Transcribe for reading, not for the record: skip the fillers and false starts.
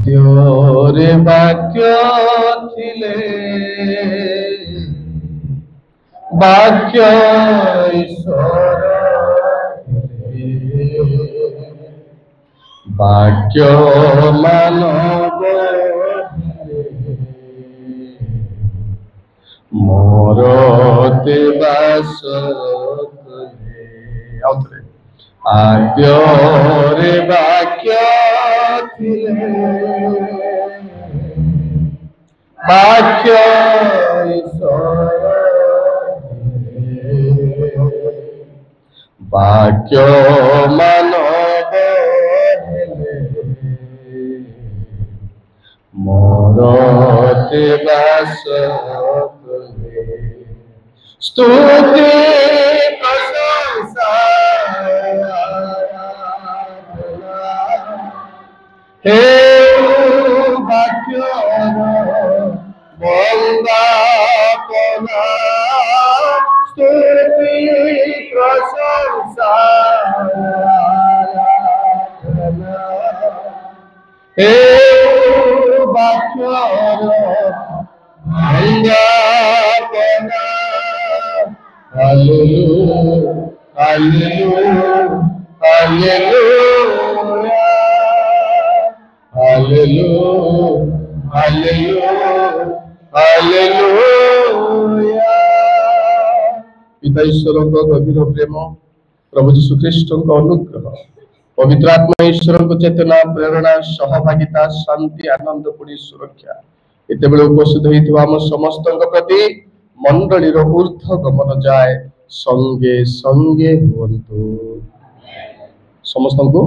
ଆଦ୍ୟରେ ବାକ୍ୟ ଥିଲେ ବାକ୍ୟ ଈଶ୍ୱର ଥିଲେ ବାକ୍ୟ ମାନବ ମୋର ବାସ କଲେ। ଆଉଥରେ ଆଦ୍ୟରେ ବାକ୍ୟ ଥିଲେ ବାକ୍ୟ ଈଶ୍ୱର ବାକ୍ୟ ମାନବ ହେଲେ ମୋର ବାସ କଲେ। ସ୍ତୁତି ପ୍ରଶଂସା हे ବାକ୍ୟର ବନ୍ଦାପନା ସ୍ତୁତି ପ୍ରଶଂସା हे ବାକ୍ୟର ବନ୍ଦାପନା ହାଲେଲୁୟା ହାଲେଲୁୟା ହାଲେଲୁୟା ହାଲେଲୁୟା। ପିତା ଈଶ୍ୱରଙ୍କ ଗଭୀର ପ୍ରେମ, ପ୍ରଭୁ ଯୀଶୁ ଖ୍ରୀଷ୍ଟଙ୍କ ଅନୁଗ୍ରହ, ପବିତ୍ର ଆତ୍ମା ଈଶ୍ୱରଙ୍କ ଚେତନା, ପ୍ରେରଣା, ସହଭାଗିତା, ଶାନ୍ତି, ଆନନ୍ଦ ପୁଣି ସୁରକ୍ଷା ଏତେବେଳେ ଉପସ୍ଥିତ ହେଇଥିବା ଆମ ସମସ୍ତଙ୍କ ପ୍ରତି ମଣ୍ଡଳୀର ଊର୍ଦ୍ଧ୍ୱ ଗମନ ଯାଏ ସଙ୍ଗେ ସଙ୍ଗେ ହୁଅନ୍ତୁ। ସମସ୍ତଙ୍କୁ